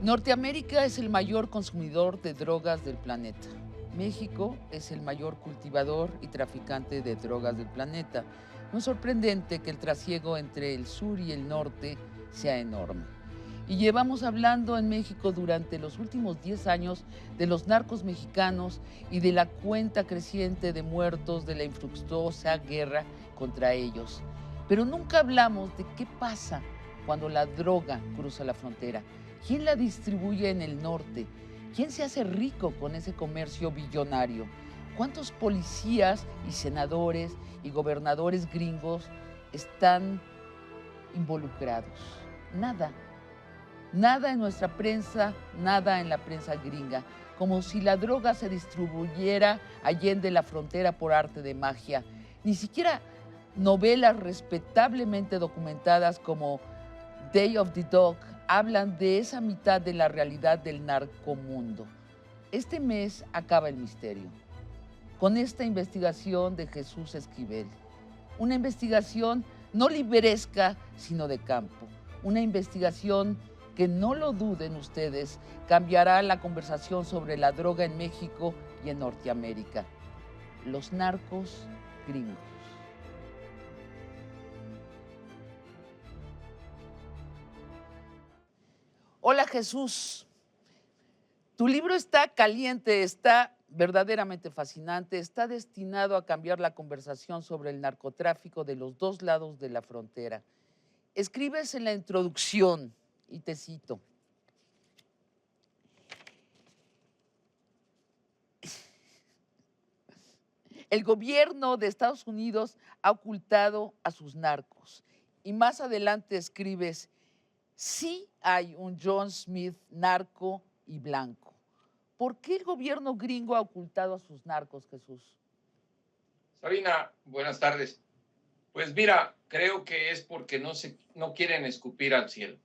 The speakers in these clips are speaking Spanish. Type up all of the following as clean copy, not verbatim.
Norteamérica es el mayor consumidor de drogas del planeta. México es el mayor cultivador y traficante de drogas del planeta. No es sorprendente que el trasiego entre el sur y el norte sea enorme. Y llevamos hablando en México durante los últimos 10 años de los narcos mexicanos y de la cuenta creciente de muertos de la infructuosa guerra contra ellos. Pero nunca hablamos de qué pasa cuando la droga cruza la frontera. ¿Quién la distribuye en el norte? ¿Quién se hace rico con ese comercio billonario? ¿Cuántos policías y senadores y gobernadores gringos están involucrados? Nada. Nada en nuestra prensa, nada en la prensa gringa. Como si la droga se distribuyera allende la frontera por arte de magia. Ni siquiera novelas respetablemente documentadas como Day of the Dog hablan de esa mitad de la realidad del narcomundo. Este mes acaba el misterio, con esta investigación de Jesús Esquivel. Una investigación no libresca, sino de campo. Una investigación que, no lo duden ustedes, cambiará la conversación sobre la droga en México y en Norteamérica. Los narcos gringos. Hola Jesús, tu libro está caliente, está verdaderamente fascinante, está destinado a cambiar la conversación sobre el narcotráfico de los dos lados de la frontera. Escribes en la introducción, y te cito: el gobierno de Estados Unidos ha ocultado a sus narcos. Y más adelante escribes: sí hay un John Smith narco y blanco. ¿Por qué el gobierno gringo ha ocultado a sus narcos, Jesús? Sabina, buenas tardes. Pues mira, creo que es porque no quieren escupir al cielo.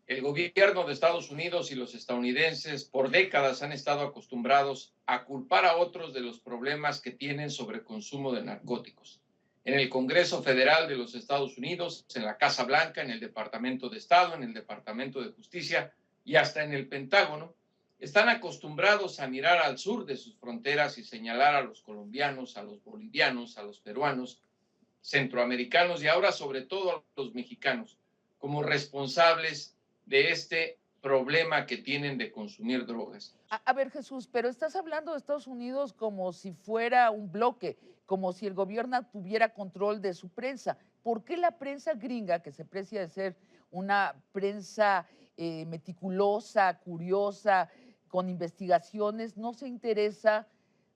El gobierno de Estados Unidos y los estadounidenses por décadas han estado acostumbrados a culpar a otros de los problemas que tienen sobre consumo de narcóticos. En el Congreso Federal de los Estados Unidos, en la Casa Blanca, en el Departamento de Estado, en el Departamento de Justicia y hasta en el Pentágono, están acostumbrados a mirar al sur de sus fronteras y señalar a los colombianos, a los bolivianos, a los peruanos, centroamericanos y ahora sobre todo a los mexicanos como responsables de este problema que tienen de consumir drogas. A ver, Jesús, pero estás hablando de Estados Unidos como si fuera un bloque, como si el gobierno tuviera control de su prensa. ¿Por qué la prensa gringa, que se precia de ser una prensa meticulosa, curiosa, con investigaciones, no se interesa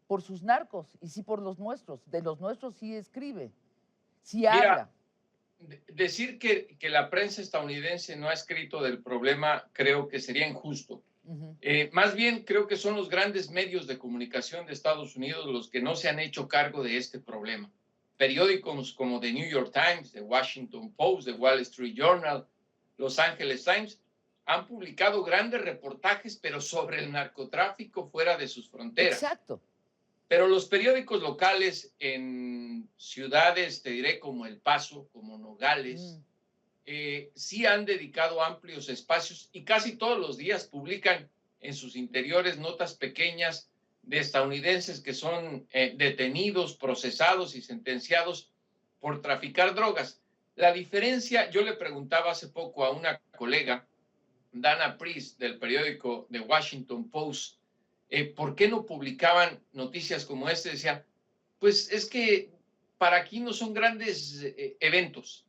por sus narcos y sí por los nuestros? De los nuestros sí escribe, sí Mira, habla. decir que la prensa estadounidense no ha escrito del problema creo que sería injusto. Ujú. Más bien creo que son los grandes medios de comunicación de Estados Unidos los que no se han hecho cargo de este problema. Periódicos como The New York Times, The Washington Post, The Wall Street Journal, Los Angeles Times han publicado grandes reportajes, pero sobre el narcotráfico fuera de sus fronteras. Exacto. Pero los periódicos locales en ciudades, te diré, como El Paso, como Nogales, Mm. sí han dedicado amplios espacios y casi todos los días publican en sus interiores notas pequeñas de estadounidenses que son detenidos, procesados y sentenciados por traficar drogas. La diferencia, yo le preguntaba hace poco a una colega, Dana Priest, del periódico The Washington Post, ¿por qué no publicaban noticias como esta? Decía, pues es que para aquí no son grandes eventos.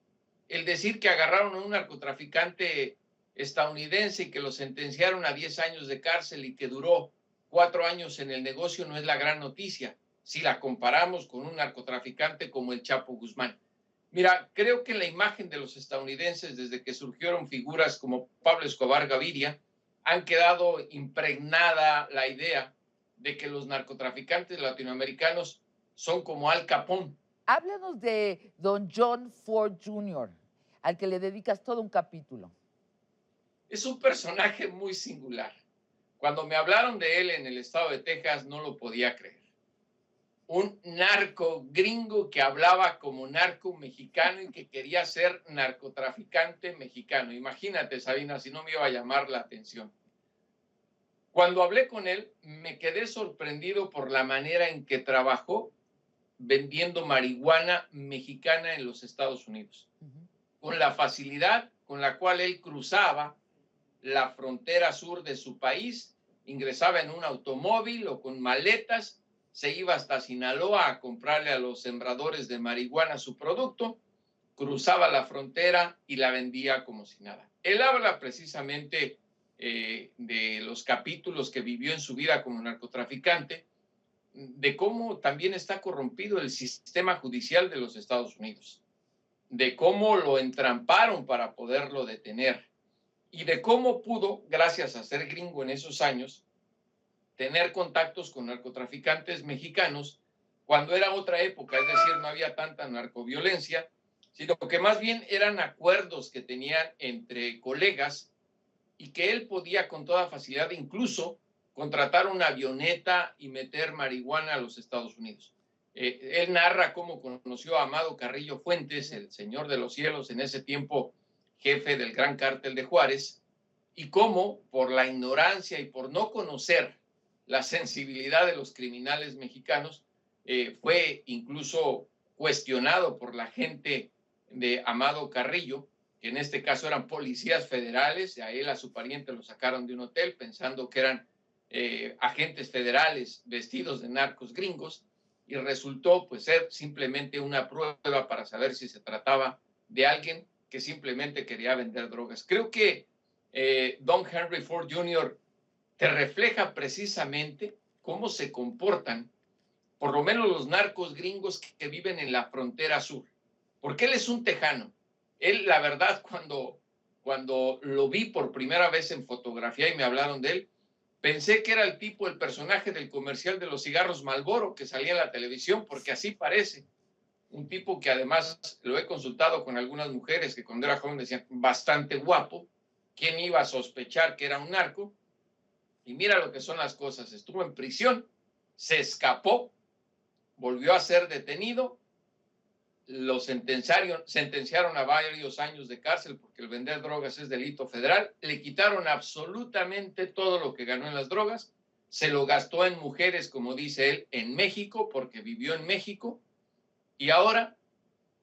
El decir que agarraron a un narcotraficante estadounidense y que lo sentenciaron a 10 años de cárcel y que duró 4 años en el negocio no es la gran noticia si la comparamos con un narcotraficante como el Chapo Guzmán. Mira, creo que la imagen de los estadounidenses desde que surgieron figuras como Pablo Escobar Gaviria han quedado impregnada la idea de que los narcotraficantes latinoamericanos son como Al Capone. Háblanos de don John Ford Jr., al que le dedicas todo un capítulo. Es un personaje muy singular. Cuando me hablaron de él en el estado de Texas no lo podía creer. un narco gringo que hablaba como narco mexicano y que quería ser narcotraficante mexicano. Imagínate, Sabina, si no me iba a llamar la atención. Cuando hablé con él, me quedé sorprendido por la manera en que trabajó vendiendo marihuana mexicana en los Estados Unidos, con la facilidad con la cual él cruzaba la frontera sur de su país, ingresaba en un automóvil o con maletas, se iba hasta Sinaloa a comprarle a los sembradores de marihuana su producto, cruzaba la frontera y la vendía como si nada. Él habla precisamente de los capítulos que vivió en su vida como narcotraficante, de cómo también está corrompido el sistema judicial de los Estados Unidos, de cómo lo entramparon para poderlo detener y de cómo pudo, gracias a ser gringo en esos años, tener contactos con narcotraficantes mexicanos cuando era otra época, es decir, no había tanta narcoviolencia, sino que más bien eran acuerdos que tenían entre colegas y que él podía con toda facilidad incluso contratar una avioneta y meter marihuana a los Estados Unidos. Él narra cómo conoció a Amado Carrillo Fuentes, el señor de los cielos, en ese tiempo jefe del Gran Cártel de Juárez, y cómo por la ignorancia y por no conocer la sensibilidad de los criminales mexicanos, fue incluso cuestionado por la gente de Amado Carrillo, que en este caso eran policías federales, a él, a su pariente, lo sacaron de un hotel pensando que eran agentes federales vestidos de narcos gringos, y resultó pues ser simplemente una prueba para saber si se trataba de alguien que simplemente quería vender drogas. Creo que Don Henry Ford Jr. te refleja precisamente cómo se comportan por lo menos los narcos gringos que viven en la frontera sur, porque él es un tejano. Él, la verdad, cuando lo vi por primera vez en fotografía y me hablaron de él, pensé que era el tipo, el personaje del comercial de los cigarros Marlboro que salía en la televisión, porque así parece. Un tipo que además lo he consultado con algunas mujeres que cuando era joven decían bastante guapo. ¿Quién iba a sospechar que era un narco? Y mira lo que son las cosas. Estuvo en prisión, se escapó, volvió a ser detenido, lo sentenciaron a varios años de cárcel porque el vender drogas es delito federal, le quitaron absolutamente todo lo que ganó en las drogas, se lo gastó en mujeres, como dice él, en México, porque vivió en México, y ahora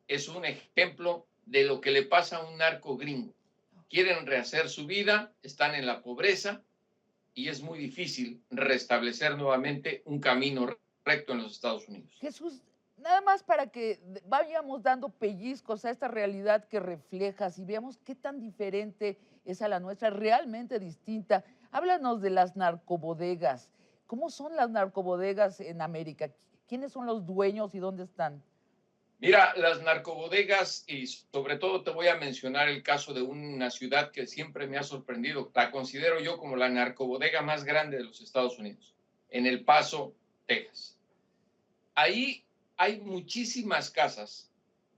es un ejemplo de lo que le pasa a un narco gringo. Quieren rehacer su vida, están en la pobreza, y es muy difícil restablecer nuevamente un camino recto en los Estados Unidos. Jesús, nada más para que vayamos dando pellizcos a esta realidad que reflejas y veamos qué tan diferente es a la nuestra, realmente distinta. Háblanos de las narcobodegas. ¿Cómo son las narcobodegas en América? ¿Quiénes son los dueños y dónde están? Mira, las narcobodegas, y sobre todo te voy a mencionar el caso de una ciudad que siempre me ha sorprendido, la considero yo como la narcobodega más grande de los Estados Unidos, en El Paso, Texas. Ahí hay muchísimas casas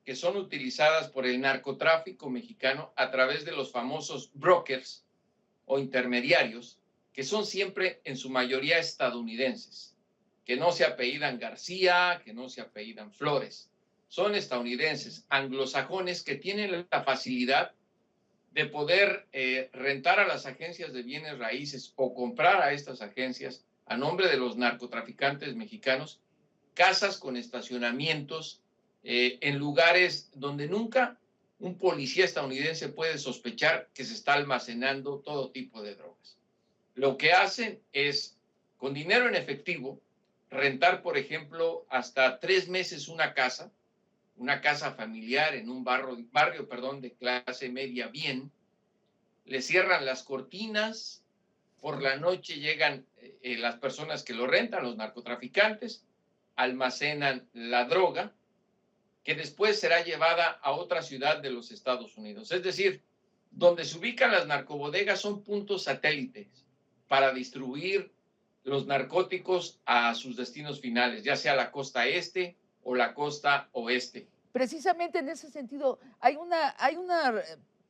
que son utilizadas por el narcotráfico mexicano a través de los famosos brokers o intermediarios, que son siempre en su mayoría estadounidenses, que no se apellidan García, que no se apellidan Flores. Son estadounidenses, anglosajones, que tienen la facilidad de poder rentar a las agencias de bienes raíces o comprar a estas agencias a nombre de los narcotraficantes mexicanos casas con estacionamientos en lugares donde nunca un policía estadounidense puede sospechar que se está almacenando todo tipo de drogas. Lo que hacen es, con dinero en efectivo, rentar, por ejemplo, hasta 3 meses una casa familiar en un barrio de clase media bien, le cierran las cortinas, por la noche llegan las personas que lo rentan, los narcotraficantes, almacenan la droga, que después será llevada a otra ciudad de los Estados Unidos. Es decir, donde se ubican las narcobodegas son puntos satélites para distribuir los narcóticos a sus destinos finales, ya sea la costa este o la costa oeste. Precisamente en ese sentido,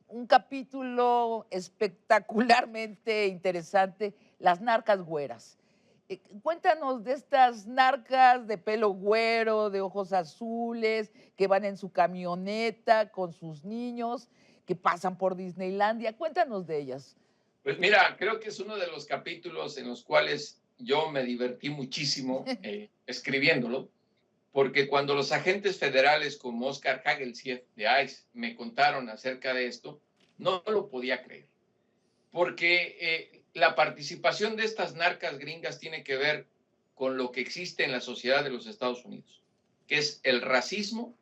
un capítulo espectacularmente interesante, las narcas güeras. Cuéntanos de estas narcas de pelo güero, de ojos azules, que van en su camioneta con sus niños, que pasan por Disneylandia. Cuéntanos de ellas. Pues mira, creo que es uno de los capítulos en los cuales yo me divertí muchísimo escribiéndolo, porque cuando los agentes federales como Oscar Hagelsieff de ICE me contaron acerca de esto, no lo podía creer, porque la participación de estas narcas gringas tiene que ver con lo que existe en la sociedad de los Estados Unidos, que es el racismo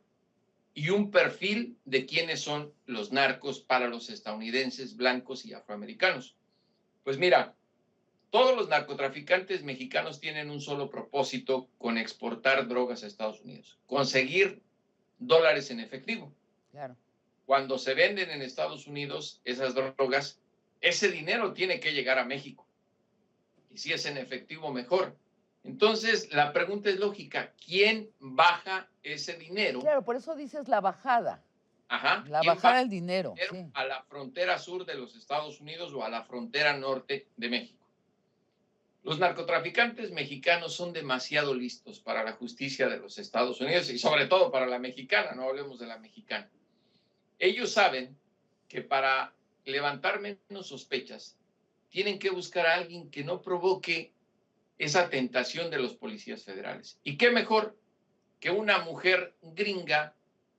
y un perfil de quiénes son los narcos para los estadounidenses blancos y afroamericanos. Pues mira, todos los narcotraficantes mexicanos tienen un solo propósito con exportar drogas a Estados Unidos: conseguir dólares en efectivo. Claro. Cuando se venden en Estados Unidos esas drogas, ese dinero tiene que llegar a México. Y si es en efectivo, mejor. Entonces, la pregunta es lógica: ¿quién baja ese dinero? Claro, por eso dices la bajada. Ajá. La ¿Quién bajada baja del dinero, sí. a la frontera sur de los Estados Unidos o a la frontera norte de México? Los narcotraficantes mexicanos son demasiado listos para la justicia de los Estados Unidos y sobre todo para la mexicana, no hablemos de la mexicana. Ellos saben que para levantar menos sospechas tienen que buscar a alguien que no provoque esa tentación de los policías federales. ¿Y qué mejor que una mujer gringa,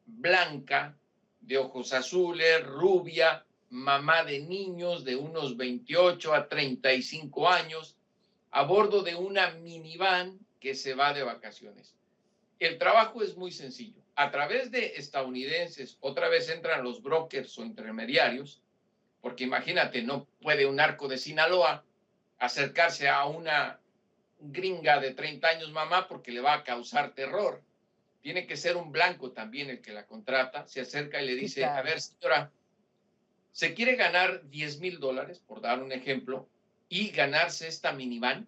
blanca, de ojos azules, rubia, mamá de niños de unos 28 a 35 años, a bordo de una minivan que se va de vacaciones? El trabajo es muy sencillo. A través de estadounidenses, otra vez entran los brokers o intermediarios, porque imagínate, no puede un narco de Sinaloa acercarse a una gringa de 30 años mamá porque le va a causar terror. Tiene que ser un blanco también el que la contrata. Se acerca y le dice, claro. A ver, señora, ¿se quiere ganar $10,000, por dar un ejemplo, y ganarse esta minivan?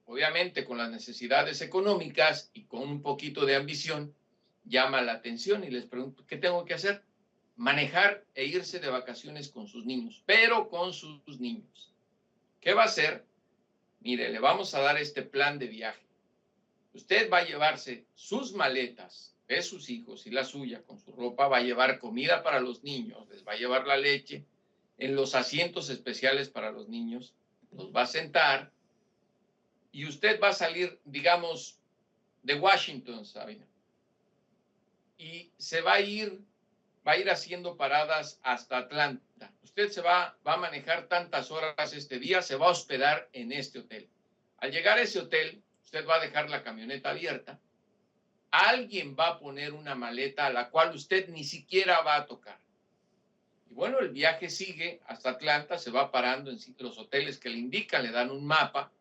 Obviamente, con las necesidades económicas y con un poquito de ambición, llama la atención y les pregunto, ¿qué tengo que hacer? Manejar e irse de vacaciones con sus niños, pero con sus niños. ¿Qué va a hacer? Mire, le vamos a dar este plan de viaje. Usted va a llevarse sus maletas de sus hijos y la suya con su ropa, va a llevar comida para los niños, les va a llevar la leche en los asientos especiales para los niños, los va a sentar y usted va a salir, digamos, de Washington, ¿saben? Y se va a ir haciendo paradas hasta Atlanta. Usted va a manejar tantas horas este día, se va a hospedar en este hotel. Al llegar a ese hotel, usted va a dejar la camioneta abierta. Alguien va a poner una maleta a la cual usted ni siquiera va a tocar. Y bueno, el viaje sigue hasta Atlanta, se va parando en los hoteles que le indican, le dan un mapa.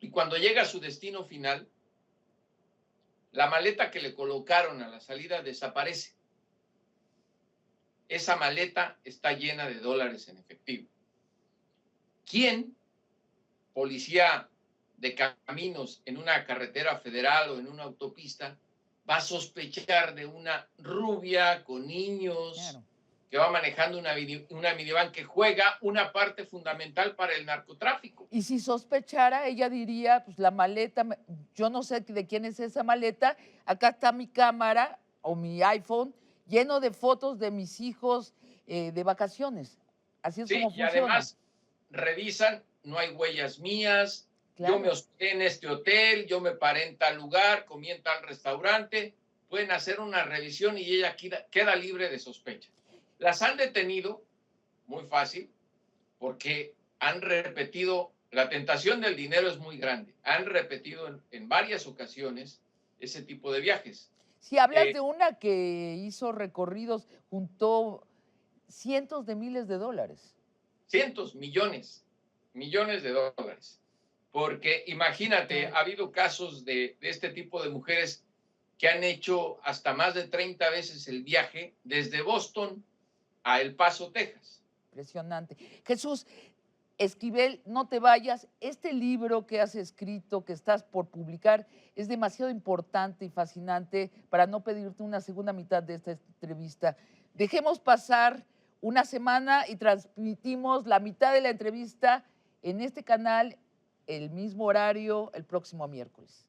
Y cuando llega a su destino final, la maleta que le colocaron a la salida desaparece. Esa maleta está llena de dólares en efectivo. ¿Quién, policía de caminos en una carretera federal o en una autopista, va a sospechar de una rubia con niños, claro, que va manejando una minivan que juega una parte fundamental para el narcotráfico? Y si sospechara, ella diría, pues la maleta, yo no sé de quién es esa maleta, acá está mi cámara o mi iPhone lleno de fotos de mis hijos de vacaciones. Así es como funciona. Y además revisan, no hay huellas mías, claro, yo me hospedé en este hotel, yo me paré en tal lugar, comí en tal restaurante. Pueden hacer una revisión y ella queda libre de sospecha. Las han detenido, muy fácil, porque han repetido, la tentación del dinero es muy grande, han repetido en varias ocasiones ese tipo de viajes. Si hablas de una que hizo recorridos, juntó cientos de miles de dólares. Cientos, millones de dólares. Porque imagínate, ha habido casos de este tipo de mujeres que han hecho hasta más de 30 veces el viaje desde Boston a El Paso, Texas. Impresionante. Jesús Esquivel, no te vayas. Este libro que has escrito, que estás por publicar, es demasiado importante y fascinante para no pedirte una segunda mitad de esta entrevista. Dejemos pasar una semana y transmitimos la mitad de la entrevista en este canal el mismo horario el próximo miércoles.